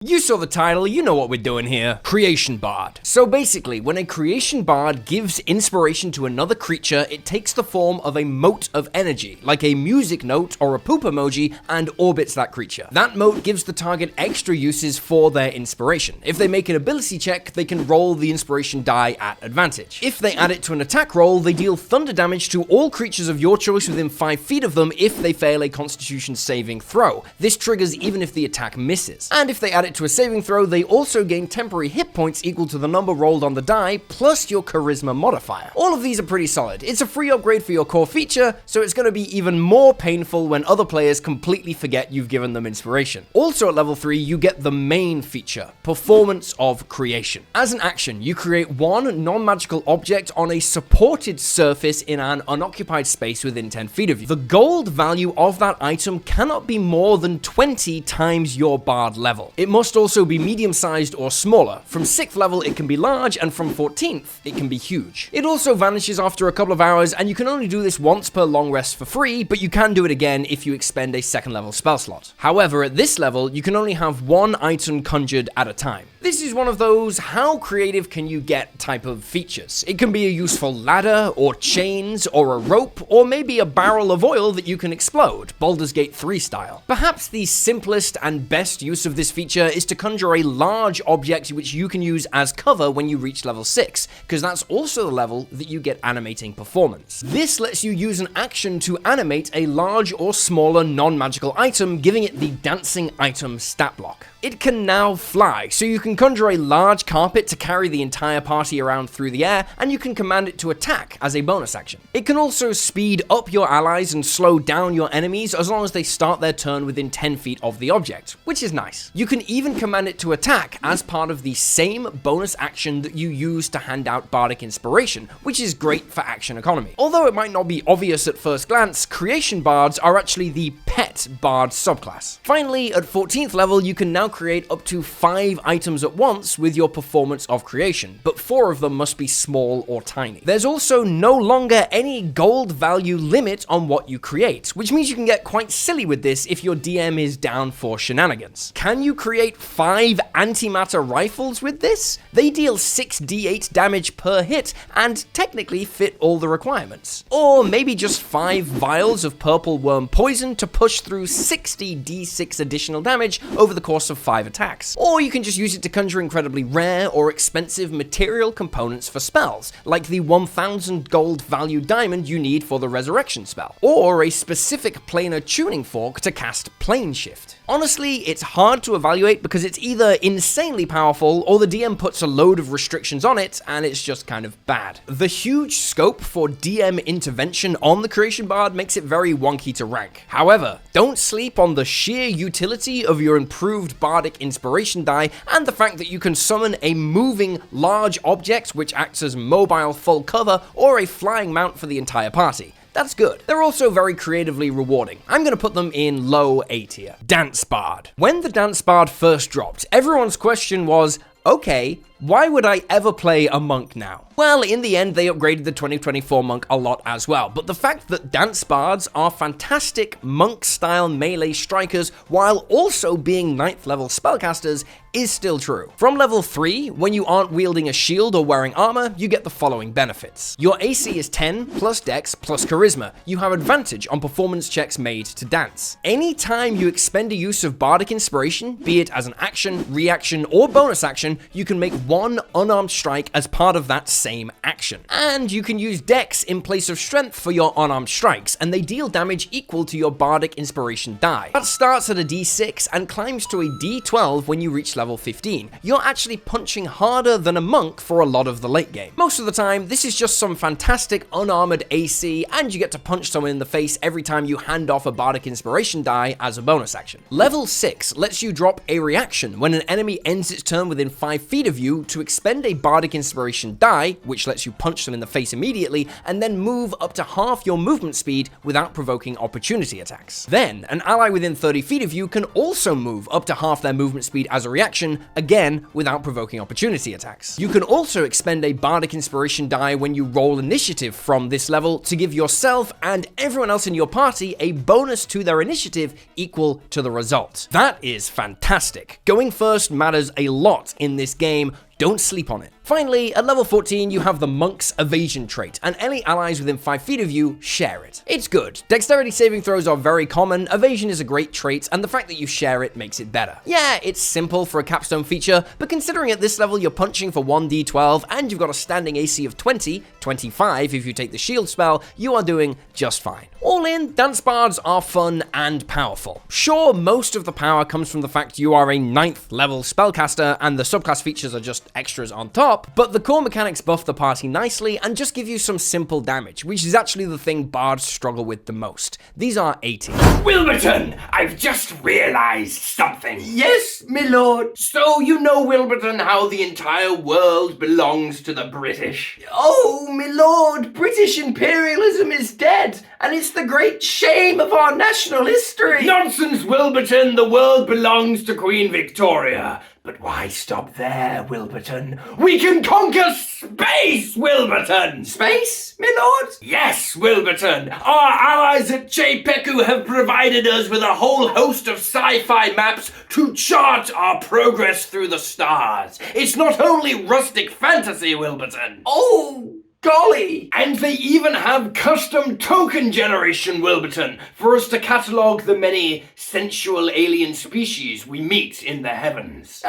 You saw the title, you know what we're doing here. Creation Bard. So basically, when a Creation Bard gives inspiration to another creature, it takes the form of a mote of energy, like a music note or a poop emoji, and orbits that creature. That mote gives the target extra uses for their inspiration. If they make an ability check, they can roll the inspiration die at advantage. If they add it to an attack roll, they deal thunder damage to all creatures of your choice within 5 feet of them if they fail a Constitution saving throw. This triggers even if the attack misses. And if they add it to a saving throw, they also gain temporary hit points equal to the number rolled on the die, plus your charisma modifier. All of these are pretty solid. It's a free upgrade for your core feature, so it's going to be even more painful when other players completely forget you've given them inspiration. Also at level 3, you get the main feature, Performance of Creation. As an action, you create one non-magical object on a supported surface in an unoccupied space within 10 feet of you. The gold value of that item cannot be more than 20 times your bard level. It must also be medium-sized or smaller. From 6th level, it can be large, and from 14th, it can be huge. It also vanishes after a couple of hours, and you can only do this once per long rest for free, but you can do it again if you expend a 2nd level spell slot. However, at this level, you can only have one item conjured at a time. This is one of those how creative can you get type of features. It can be a useful ladder, or chains, or a rope, or maybe a barrel of oil that you can explode, Baldur's Gate 3 style. Perhaps the simplest and best use of this feature is to conjure a large object which you can use as cover when you reach level 6, because that's also the level that you get animating performance. This lets you use an action to animate a large or smaller non-magical item, giving it the dancing item stat block. It can now fly, so you can conjure a large carpet to carry the entire party around through the air, and you can command it to attack as a bonus action. It can also speed up your allies and slow down your enemies as long as they start their turn within 10 feet of the object, which is nice. You can even command it to attack as part of the same bonus action that you use to hand out bardic inspiration, which is great for action economy. Although it might not be obvious at first glance, Creation Bards are actually the pet bard subclass. Finally, at 14th level, you can now create up to 5 items at once with your Performance of Creation, but 4 of them must be small or tiny. There's also no longer any gold value limit on what you create, which means you can get quite silly with this if your DM is down for shenanigans. Can you create 5 antimatter rifles with this? They deal 6d8 damage per hit and technically fit all the requirements. Or maybe just 5 vials of purple worm poison to push through 60d6 additional damage over the course of 5 attacks. Or you can just use it to conjure incredibly rare or expensive material components for spells, like the 1000 gold value diamond you need for the resurrection spell, or a specific planar tuning fork to cast Plane Shift. Honestly, it's hard to evaluate because it's either insanely powerful or the DM puts a load of restrictions on it and it's just kind of bad. The huge scope for DM intervention on the Creation Bard makes it very wonky to rank. However, don't sleep on the sheer utility of your improved bardic inspiration die and the fact that you can summon a moving large object which acts as mobile full cover or a flying mount for the entire party. That's good. They're also very creatively rewarding. I'm going to put them in low A tier. Dance Bard. When the Dance Bard first dropped, everyone's question was, okay, why would I ever play a monk now? Well, in the end, they upgraded the 2024 monk a lot as well, but the fact that Dance Bards are fantastic monk-style melee strikers while also being 9th level spellcasters is still true. From level 3, when you aren't wielding a shield or wearing armor, you get the following benefits. Your AC is 10 plus dex plus charisma. You have advantage on performance checks made to dance. Anytime you expend a use of bardic inspiration, be it as an action, reaction, or bonus action, you can make one unarmed strike as part of that same action. And you can use dex in place of strength for your unarmed strikes, and they deal damage equal to your bardic inspiration die. That starts at a d6 and climbs to a d12 when you reach level 15. You're actually punching harder than a monk for a lot of the late game. Most of the time, this is just some fantastic unarmored AC, and you get to punch someone in the face every time you hand off a bardic inspiration die as a bonus action. Level 6 lets you drop a reaction when an enemy ends its turn within 5 feet of you 2 to expend a Bardic Inspiration die, which lets you punch them in the face immediately, and then move up to half your movement speed without provoking opportunity attacks. Then, an ally within 30 feet of you can also move up to half their movement speed as a reaction, again without provoking opportunity attacks. You can also expend a Bardic Inspiration die when you roll initiative from this level to give yourself and everyone else in your party a bonus to their initiative equal to the result. That is fantastic. Going first matters a lot in this game. Don't sleep on it. Finally, at level 14, you have the Monk's Evasion trait, and any allies within 5 feet of you share it. It's good. Dexterity saving throws are very common, evasion is a great trait, and the fact that you share it makes it better. Yeah, it's simple for a capstone feature, but considering at this level you're punching for 1d12 and you've got a standing AC of 20, 25 if you take the shield spell, you are doing just fine. All in, dance bards are fun and powerful. Sure, most of the power comes from the fact you are a 9th level spellcaster and the subclass features are just extras on top, but the core mechanics buff the party nicely and just give you some simple damage, which is actually the thing bards struggle with the most. These are 80. Wilburton, I've just realized something. Yes, my lord. So you know, Wilburton, how the entire world belongs to the British? Oh, my lord, British imperialism is dead, and it's the great shame of our national history. Nonsense, Wilburton, the world belongs to Queen Victoria. But why stop there, Wilburton? We can conquer space, Wilburton! Space, my lord? Yes, Wilburton. Our allies at Chapekku have provided us with a whole host of sci-fi maps to chart our progress through the stars. It's not only rustic fantasy, Wilburton. Oh! Golly! And they even have custom token generation, Wilburton, for us to catalogue the many sensual alien species we meet in the heavens.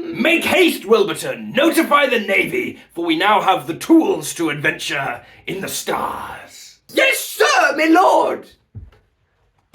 Make haste, Wilburton! Notify the Navy, for we now have the tools to adventure in the stars. Yes, sir, my lord!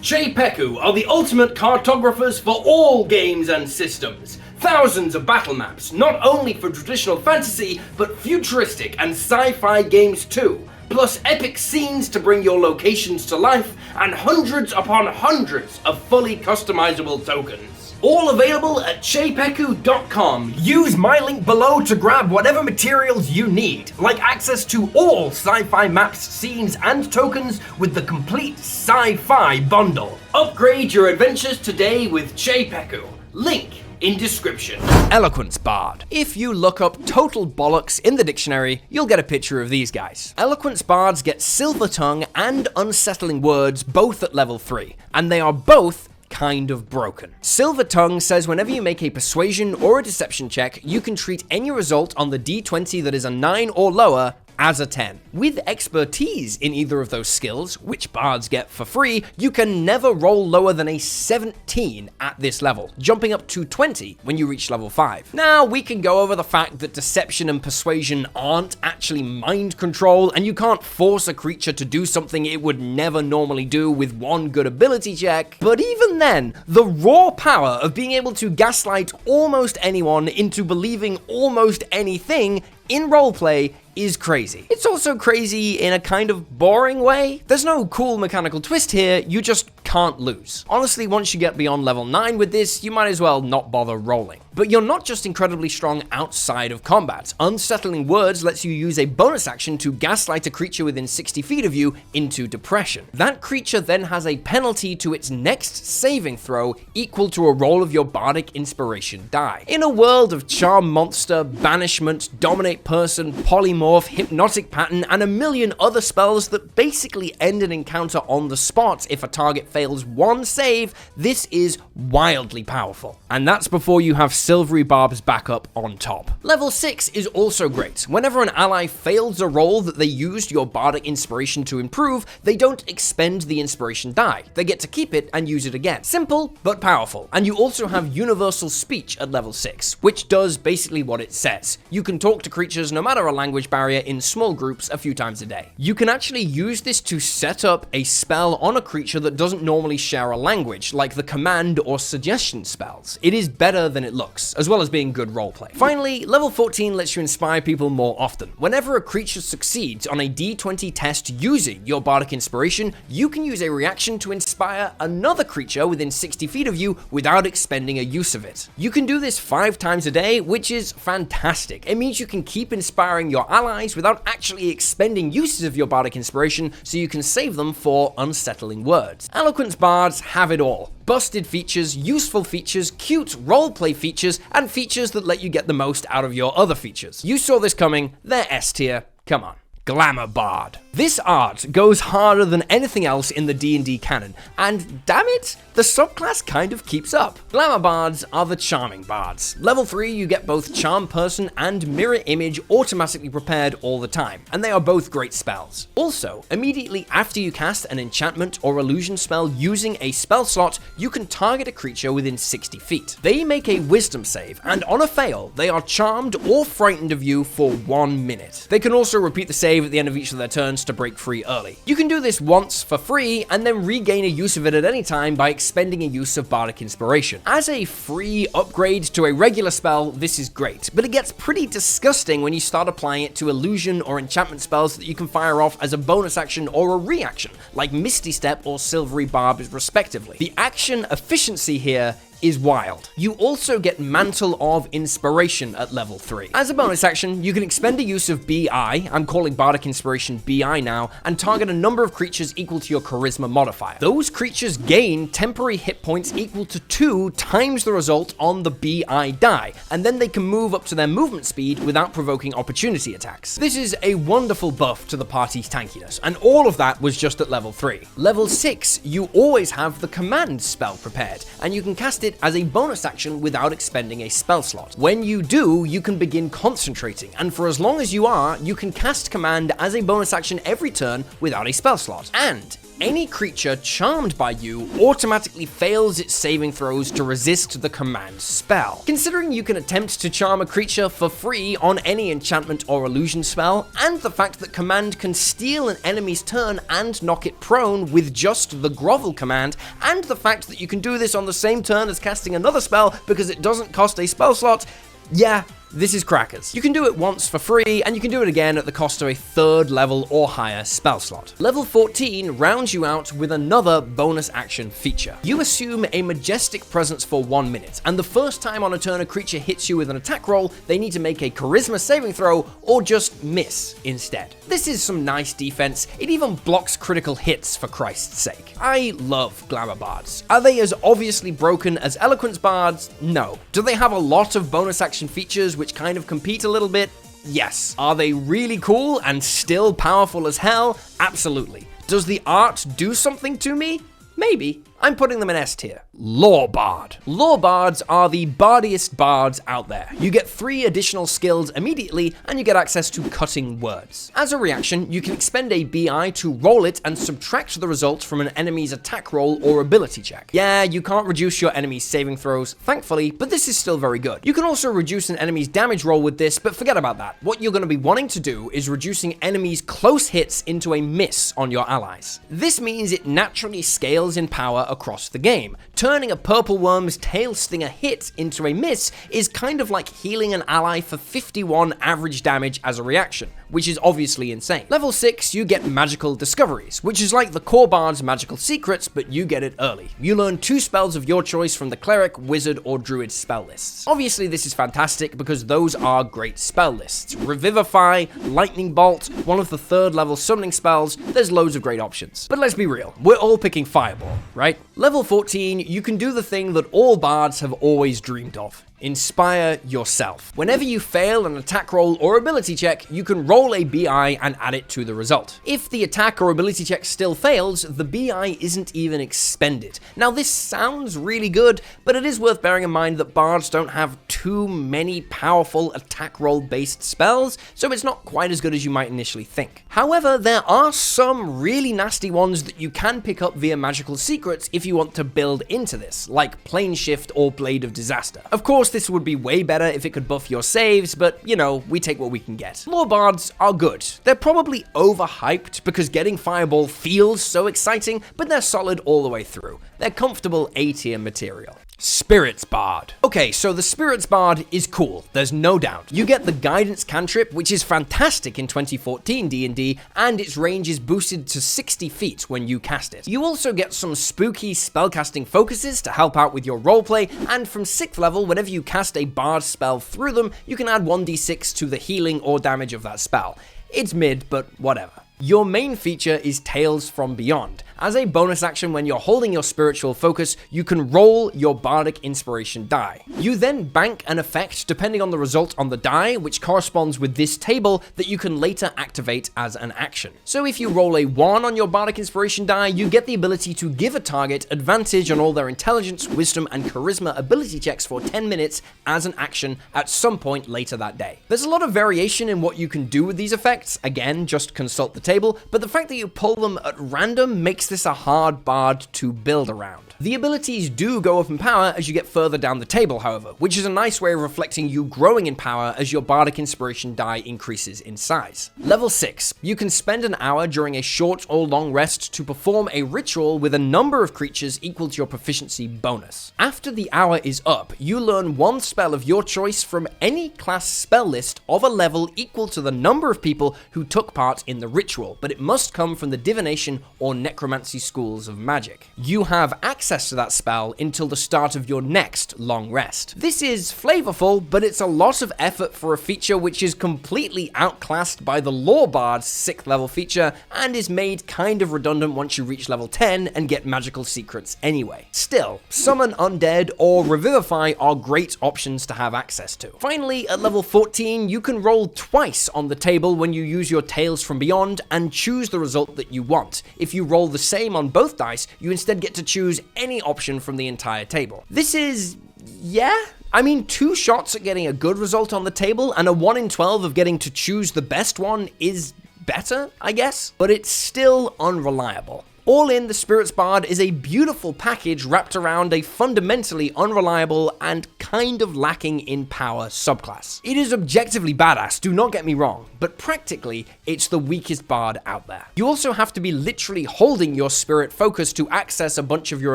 Chapekku are the ultimate cartographers for all games and systems. Thousands of battle maps, not only for traditional fantasy, but futuristic and sci-fi games too. Plus epic scenes to bring your locations to life, and hundreds upon hundreds of fully customizable tokens. All available at chapekku.com. Use my link below to grab whatever materials you need, like access to all sci-fi maps, scenes, and tokens with the complete sci-fi bundle. Upgrade your adventures today with Chapekku. Link in description. Eloquence Bard. If you look up total bollocks in the dictionary, you'll get a picture of these guys. Eloquence Bards get Silver Tongue and Unsettling Words both at level 3, and they are both kind of broken. Silver Tongue says whenever you make a persuasion or a deception check, you can treat any result on the d20 that is a 9 or lower as a 10. With expertise in either of those skills, which bards get for free, you can never roll lower than a 17 at this level, jumping up to 20 when you reach level 5. Now, we can go over the fact that deception and persuasion aren't actually mind control, and you can't force a creature to do something it would never normally do with one good ability check, but even then, the raw power of being able to gaslight almost anyone into believing almost anything in roleplay is crazy. It's also crazy in a kind of boring way. There's no cool mechanical twist here, you just can't lose. Honestly, once you get beyond level 9 with this, you might as well not bother rolling. But you're not just incredibly strong outside of combat. Unsettling Words lets you use a bonus action to gaslight a creature within 60 feet of you into depression. That creature then has a penalty to its next saving throw equal to a roll of your Bardic Inspiration die. In a world of Charm Monster, Banishment, Dominate Person, Polymorph, Hypnotic Pattern, and a million other spells that basically end an encounter on the spot if a target fails one save, this is wildly powerful. And that's before you have Silvery Barb's backup on top. Level 6 is also great. Whenever an ally fails a roll that they used your Bardic Inspiration to improve, they don't expend the Inspiration die. They get to keep it and use it again. Simple, but powerful. And you also have Universal Speech at level 6, which does basically what it says. You can talk to creatures no matter a language barrier in small groups a few times a day. You can actually use this to set up a spell on a creature that doesn't normally share a language, like the command or suggestion spells. It is better than it looks, as well as being good roleplay. Finally, level 14 lets you inspire people more often. Whenever a creature succeeds on a d20 test using your bardic inspiration, you can use a reaction to inspire another creature within 60 feet of you without expending a use of it. You can do this 5 times a day, which is fantastic. It means you can keep inspiring your allies without actually expending uses of your bardic inspiration, so you can save them for unsettling words. Eloquence Bards have it all. Busted features, useful features, cute roleplay features, and features that let you get the most out of your other features. You saw this coming, they're S tier, come on. Glamour Bard. This art goes harder than anything else in the D&D canon, and damn it, the subclass kind of keeps up. Glamour Bards are the Charming Bards. Level 3, you get both Charm Person and Mirror Image automatically prepared all the time, and they are both great spells. Also, immediately after you cast an enchantment or illusion spell using a spell slot, you can target a creature within 60 feet. They make a wisdom save, and on a fail, they are charmed or frightened of you for 1 minute. They can also repeat the save at the end of each of their turns to break free early. You can do this once for free and then regain a use of it at any time by expending a use of bardic inspiration. As a free upgrade to a regular spell, this is great, but it gets pretty disgusting when you start applying it to illusion or enchantment spells that you can fire off as a bonus action or a reaction, like Misty Step or Silvery Barb respectively. The action efficiency here is wild. You also get Mantle of Inspiration at level 3. As a bonus action, you can expend a use of BI, I'm calling Bardic Inspiration BI now, and target a number of creatures equal to your Charisma modifier. Those creatures gain temporary hit points equal to 2 times the result on the BI die, and then they can move up to their movement speed without provoking opportunity attacks. This is a wonderful buff to the party's tankiness, and all of that was just at level 3. Level 6, you always have the Command spell prepared, and you can cast it as a bonus action without expending a spell slot. When you do, you can begin concentrating, and for as long as you are, you can cast Command as a bonus action every turn without a spell slot. And any creature charmed by you automatically fails its saving throws to resist the command spell. Considering you can attempt to charm a creature for free on any enchantment or illusion spell, and the fact that command can steal an enemy's turn and knock it prone with just the grovel command, and the fact that you can do this on the same turn as casting another spell because it doesn't cost a spell slot, yeah, this is crackers. You can do it once for free, and you can do it again at the cost of a 3rd level or higher spell slot. Level 14 rounds you out with another bonus action feature. You assume a majestic presence for 1 minute, and the first time on a turn a creature hits you with an attack roll, they need to make a charisma saving throw or just miss instead. This is some nice defense. It even blocks critical hits, for Christ's sake. I love Glamour Bards. Are they as obviously broken as Eloquence Bards? No. Do they have a lot of bonus action features which kind of compete a little bit? Yes. Are they really cool and still powerful as hell? Absolutely. Does the art do something to me? Maybe. I'm putting them in S tier. Lore Bard. Lore Bards are the bardiest bards out there. You get 3 additional skills immediately, and you get access to cutting words. As a reaction, you can expend a BI to roll it and subtract the result from an enemy's attack roll or ability check. Yeah, you can't reduce your enemy's saving throws, thankfully, but this is still very good. You can also reduce an enemy's damage roll with this, but forget about that. What you're going to be wanting to do is reducing enemies' close hits into a miss on your allies. This means it naturally scales in power across the game. Turning a Purple Worm's Tail Stinger hit into a miss is kind of like healing an ally for 51 average damage as a reaction, which is obviously insane. Level 6, you get Magical Discoveries, which is like the core Bard's Magical Secrets, but you get it early. You learn 2 spells of your choice from the Cleric, Wizard, or Druid spell lists. Obviously, this is fantastic because those are great spell lists. Revivify, Lightning Bolt, one of the 3rd level summoning spells, there's loads of great options. But let's be real, we're all picking Fireball, right? Level 14, you can do the thing that all bards have always dreamed of. Inspire yourself. Whenever you fail an attack roll or ability check, you can roll a BI and add it to the result. If the attack or ability check still fails, the BI isn't even expended. Now this sounds really good, but it is worth bearing in mind that bards don't have too many powerful attack roll based spells, so it's not quite as good as you might initially think. However, there are some really nasty ones that you can pick up via magical secrets if you want to build into this, like Plane Shift or Blade of Disaster. Of course, course, this would be way better if it could buff your saves, but you know, we take what we can get. Lore Bards are good. They're probably overhyped because getting Fireball feels so exciting, but they're solid all the way through. They're comfortable A-tier material. Spirits Bard. Okay, so the Spirits Bard is cool, there's no doubt. You get the Guidance cantrip, which is fantastic in 2014 D&D, and its range is boosted to 60 feet when you cast it. You also get some spooky spellcasting focuses to help out with your roleplay, and from 6th level, whenever you cast a Bard spell through them, you can add 1d6 to the healing or damage of that spell. It's mid, but whatever. Your main feature is Tales from Beyond. As a bonus action when you're holding your spiritual focus, you can roll your bardic inspiration die. You then bank an effect depending on the result on the die, which corresponds with this table that you can later activate as an action. So if you roll a 1 on your bardic inspiration die, you get the ability to give a target advantage on all their intelligence, wisdom, and charisma ability checks for 10 minutes as an action at some point later that day. There's a lot of variation in what you can do with these effects. Again, just consult the table, but the fact that you pull them at random makes this a hard bard to build around. The abilities do go up in power as you get further down the table, however, which is a nice way of reflecting you growing in power as your bardic inspiration die increases in size. Level 6. You can spend an hour during a short or long rest to perform a ritual with a number of creatures equal to your proficiency bonus. After the hour is up, you learn one spell of your choice from any class spell list of a level equal to the number of people who took part in the ritual, but it must come from the divination or necromancy schools of magic. You have access to that spell until the start of your next long rest. This is flavorful, but it's a lot of effort for a feature which is completely outclassed by the Lore Bard's 6th level feature and is made kind of redundant once you reach level 10 and get magical secrets anyway. Still, Summon Undead or Revivify are great options to have access to. Finally, at level 14, you can roll twice on the table when you use your Tales from Beyond and choose the result that you want. If you roll the same on both dice, you instead get to choose any option from the entire table. This is, yeah? I mean, 2 shots at getting a good result on the table and a 1 in 12 of getting to choose the best one is better, I guess, but it's still unreliable. All in, the Spirits Bard is a beautiful package wrapped around a fundamentally unreliable and kind of lacking in power subclass. It is objectively badass, do not get me wrong, but practically, it's the weakest bard out there. You also have to be literally holding your spirit focus to access a bunch of your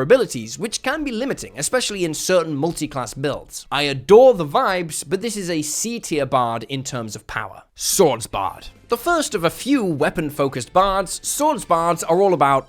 abilities, which can be limiting, especially in certain multi-class builds. I adore the vibes, but this is a C-tier bard in terms of power. Swords Bard. The first of a few weapon-focused bards, Swords Bards are all about,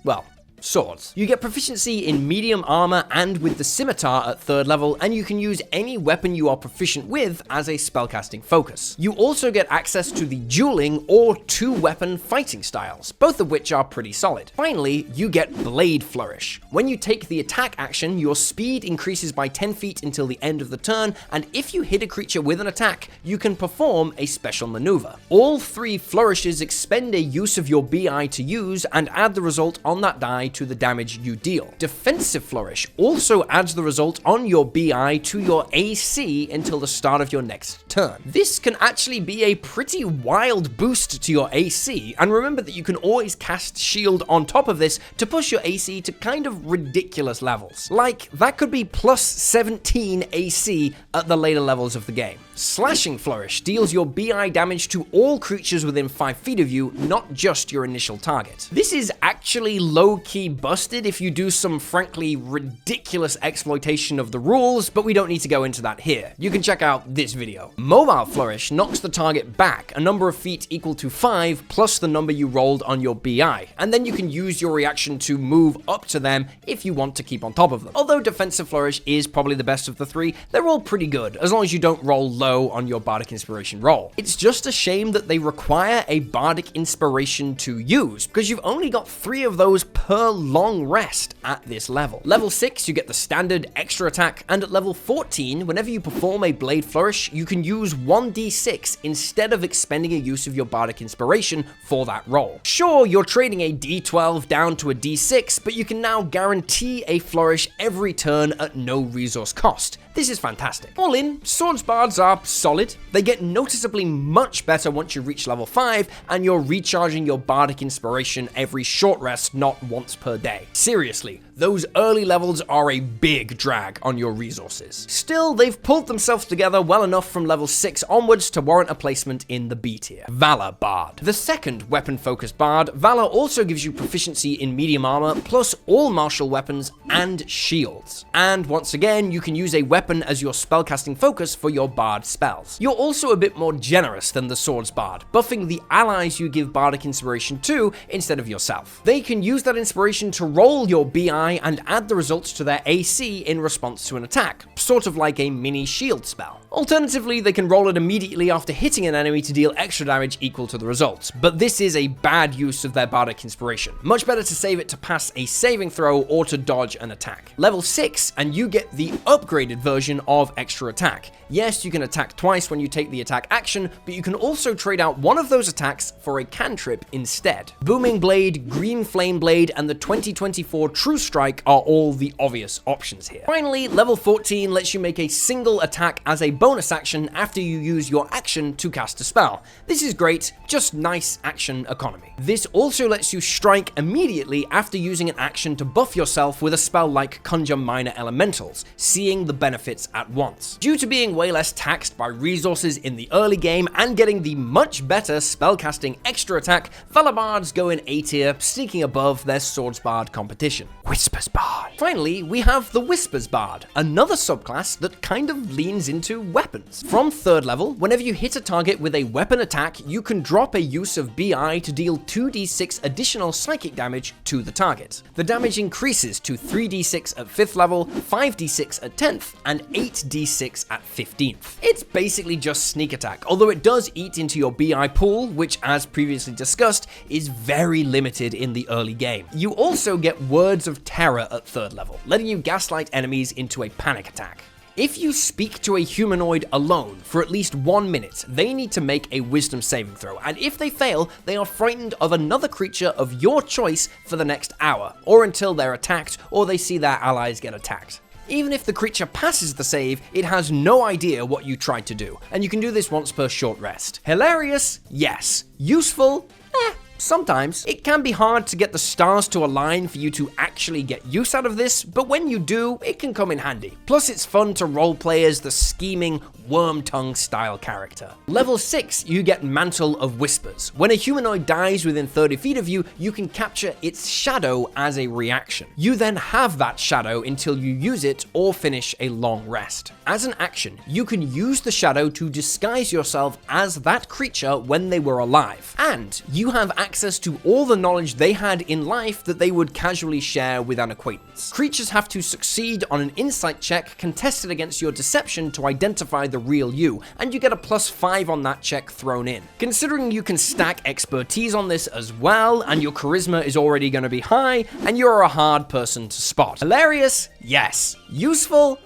well, swords. You get proficiency in medium armor and with the scimitar at 3rd level, and you can use any weapon you are proficient with as a spellcasting focus. You also get access to the dueling or 2-weapon fighting styles, both of which are pretty solid. Finally, you get Blade Flourish. When you take the attack action, your speed increases by 10 feet until the end of the turn, and if you hit a creature with an attack, you can perform a special maneuver. All 3 flourishes expend a use of your BI to use and add the result on that die to the damage you deal. Defensive Flourish also adds the result on your BI to your AC until the start of your next turn. This can actually be a pretty wild boost to your AC, and remember that you can always cast Shield on top of this to push your AC to kind of ridiculous levels. Like, that could be plus 17 AC at the later levels of the game. Slashing Flourish deals your BI damage to all creatures within 5 feet of you, not just your initial target. This is actually low-key busted if you do some frankly ridiculous exploitation of the rules, but we don't need to go into that here. You can check out this video. Mobile Flourish knocks the target back a number of feet equal to 5 plus the number you rolled on your BI, and then you can use your reaction to move up to them if you want to keep on top of them. Although Defensive Flourish is probably the best of the 3, they're all pretty good, as long as you don't roll low on your Bardic Inspiration roll. It's just a shame that they require a Bardic Inspiration to use, because you've only got 3 of those per long rest at this level. Level 6, you get the standard extra attack, and at level 14, whenever you perform a Blade Flourish, you can use 1d6 instead of expending a use of your Bardic Inspiration for that roll. Sure, you're trading a d12 down to a d6, but you can now guarantee a flourish every turn at no resource cost. This is fantastic. All in, Swords Bards are solid. They get noticeably much better once you reach level 5, and you're recharging your Bardic Inspiration every short rest, not once per day. Seriously, Those early levels are a big drag on your resources. Still, they've pulled themselves together well enough from level 6 onwards to warrant a placement in the B tier. Valor Bard. The second weapon-focused bard, Valor also gives you proficiency in medium armor, plus all martial weapons and shields. And once again, you can use a weapon as your spellcasting focus for your bard spells. You're also a bit more generous than the Swords Bard, buffing the allies you give bardic inspiration to instead of yourself. They can use that inspiration to roll your BI and add the results to their AC in response to an attack, sort of like a mini shield spell. Alternatively, they can roll it immediately after hitting an enemy to deal extra damage equal to the results, but this is a bad use of their bardic inspiration. Much better to save it to pass a saving throw or to dodge an attack. Level 6 and you get the upgraded version of extra attack. Yes, you can attack twice when you take the attack action, but you can also trade out one of those attacks for a cantrip instead. Booming Blade, Green Flame Blade, and the 2024 True Strike are all the obvious options here. Finally, level 14 lets you make a single attack as a bonus action after you use your action to cast a spell. This is great, just nice action economy. This also lets you strike immediately after using an action to buff yourself with a spell like Conjure Minor Elementals, seeing the benefits at once. Due to being way less taxed by resources in the early game and getting the much better spellcasting extra attack, Valor Bards go in A tier, sneaking above their Swords Bard competition. Whispers Bard. Finally, we have the Whispers Bard, another subclass that kind of leans into weapons. From 3rd level, whenever you hit a target with a weapon attack, you can drop a use of BI to deal 2d6 additional psychic damage to the target. The damage increases to 3d6 at 5th level, 5d6 at 10th, and 8d6 at 15th. It's basically just sneak attack, although it does eat into your BI pool, which as previously discussed, is very limited in the early game. You also get Words of Terror at 3rd level, letting you gaslight enemies into a panic attack. If you speak to a humanoid alone for at least 1 minute, they need to make a wisdom saving throw, and if they fail, they are frightened of another creature of your choice for the next hour, or until they're attacked or they see their allies get attacked. Even if the creature passes the save, it has no idea what you tried to do, and you can do this once per short rest. Hilarious? Yes. Useful? Sometimes. It can be hard to get the stars to align for you to actually get use out of this, but when you do, it can come in handy. Plus, it's fun to roleplay as the scheming, worm-tongue style character. Level 6, you get Mantle of Whispers. When a humanoid dies within 30 feet of you, you can capture its shadow as a reaction. You then have that shadow until you use it or finish a long rest. As an action, you can use the shadow to disguise yourself as that creature when they were alive, and you have access to all the knowledge they had in life that they would casually share with an acquaintance. Creatures have to succeed on an insight check contested against your deception to identify the real you, and you get a +5 on that check thrown in. Considering you can stack expertise on this as well, and your charisma is already going to be high, and you're a hard person to spot. Hilarious? Yes. Useful?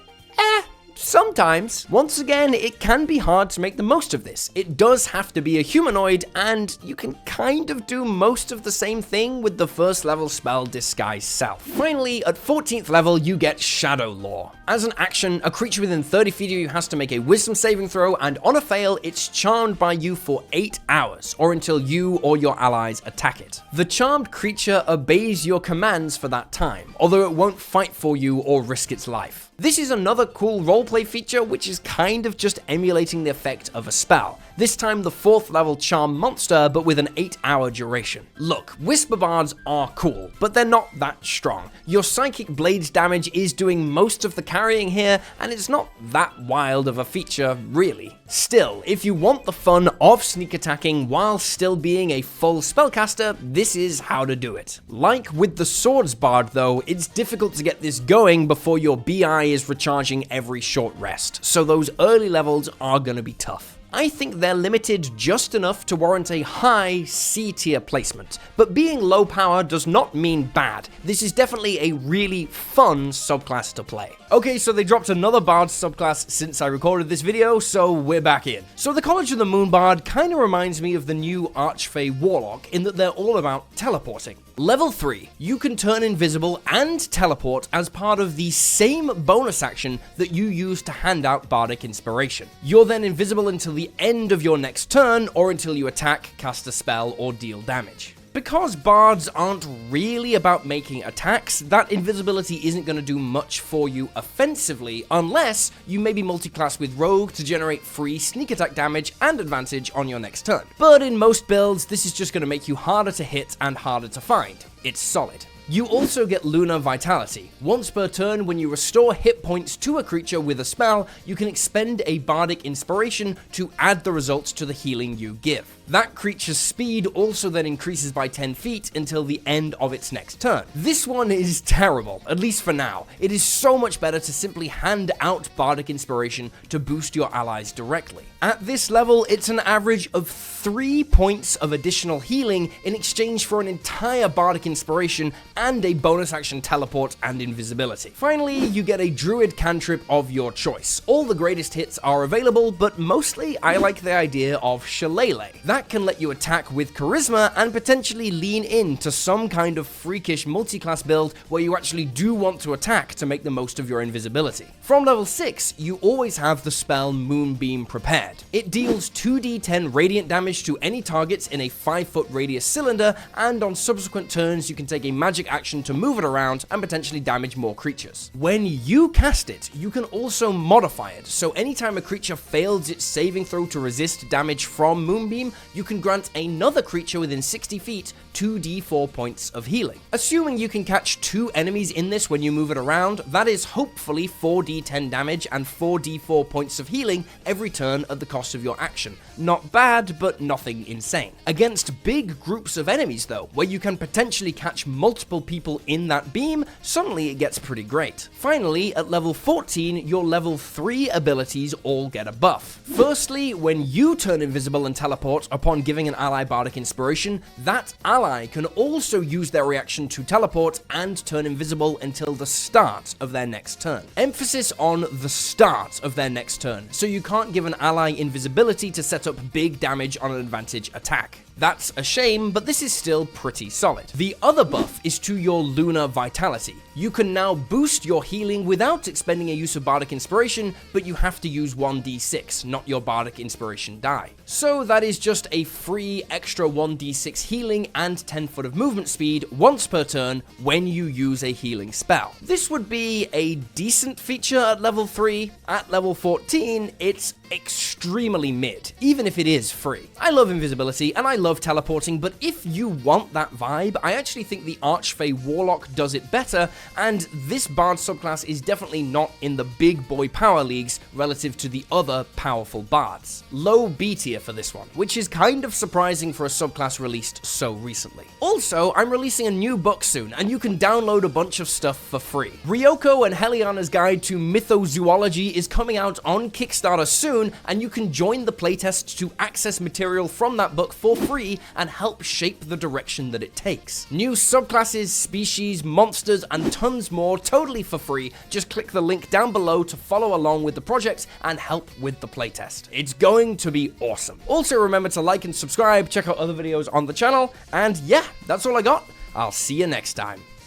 Sometimes. Once again, it can be hard to make the most of this. It does have to be a humanoid, and you can kind of do most of the same thing with the 1st level spell Disguise Self. Finally, at 14th level, you get Shadow Law. As an action, a creature within 30 feet of you has to make a wisdom saving throw, and on a fail, it's charmed by you for 8 hours, or until you or your allies attack it. The charmed creature obeys your commands for that time, although it won't fight for you or risk its life. This is another cool roleplay feature, which is kind of just emulating the effect of a spell. This time the 4th level charm monster, but with an 8-hour duration. Look, Whisper Bards are cool, but they're not that strong. Your Psychic Blades damage is doing most of the carrying here, and it's not that wild of a feature, really. Still, if you want the fun of sneak attacking while still being a full spellcaster, this is how to do it. Like with the Swords Bard though, it's difficult to get this going before your BI is recharging every short rest, so those early levels are gonna be tough. I think they're limited just enough to warrant a high C tier placement, but being low power does not mean bad. This is definitely a really fun subclass to play. Okay, so they dropped another Bard subclass since I recorded this video, so we're back in. So the College of the Moon Bard kind of reminds me of the new Archfey Warlock in that they're all about teleporting. Level 3, you can turn invisible and teleport as part of the same bonus action that you use to hand out Bardic Inspiration. You're then invisible until the end of your next turn or until you attack, cast a spell, or deal damage. Because bards aren't really about making attacks, that invisibility isn't going to do much for you offensively unless you maybe multi-class with rogue to generate free sneak attack damage and advantage on your next turn. But in most builds, this is just going to make you harder to hit and harder to find. It's solid. You also get Lunar Vitality. Once per turn, when you restore hit points to a creature with a spell, you can expend a Bardic Inspiration to add the results to the healing you give. That creature's speed also then increases by 10 feet until the end of its next turn. This one is terrible, at least for now. It is so much better to simply hand out Bardic Inspiration to boost your allies directly. At this level, it's an average of 3 points of additional healing in exchange for an entire Bardic Inspiration and a bonus action teleport and invisibility. Finally, you get a Druid cantrip of your choice. All the greatest hits are available, but mostly I like the idea of Shillelagh. That can let you attack with Charisma and potentially lean into some kind of freakish multi-class build where you actually do want to attack to make the most of your invisibility. From level 6, you always have the spell Moonbeam prepared. It deals 2d10 radiant damage to any targets in a 5-foot radius cylinder, and on subsequent turns you can take a magic action to move it around and potentially damage more creatures. When you cast it, you can also modify it, so anytime a creature fails its saving throw to resist damage from Moonbeam, you can grant another creature within 60 feet 2d4 points of healing. Assuming you can catch 2 enemies in this when you move it around, that is hopefully 4d10 damage and 4d4 points of healing every turn at the cost of your action. Not bad, but nothing insane. Against big groups of enemies though, where you can potentially catch multiple people in that beam, suddenly it gets pretty great. Finally, at level 14, your level 3 abilities all get a buff. Firstly, when you turn invisible and teleport upon giving an ally Bardic Inspiration, that ally can also use their reaction to teleport and turn invisible until the start of their next turn. Emphasis on the start of their next turn, so you can't give an ally invisibility to set up big damage on an advantage attack. That's a shame, but this is still pretty solid. The other buff is to your Lunar Vitality. You can now boost your healing without expending a use of Bardic Inspiration, but you have to use 1d6, not your Bardic Inspiration die. So that is just a free extra 1d6 healing and 10 foot of movement speed once per turn when you use a healing spell. This would be a decent feature at level 3. At level 14, it's extremely mid, even if it is free. I love invisibility and I love teleporting, but if you want that vibe, I actually think the Archfey Warlock does it better, and this Bard subclass is definitely not in the big boy power leagues relative to the other powerful Bards. Low B tier for this one, which is kind of surprising for a subclass released so recently. Also, I'm releasing a new book soon, and you can download a bunch of stuff for free. Ryoko and Heliana's Guide to Mythozoology is coming out on Kickstarter soon, and you can join the playtest to access material from that book for free and help shape the direction that it takes. New subclasses, species, monsters, and tons more totally for free. Just click the link down below to follow along with the project and help with the playtest. It's going to be awesome. Also remember to like and subscribe, check out other videos on the channel, and yeah, that's all I got. I'll see you next time.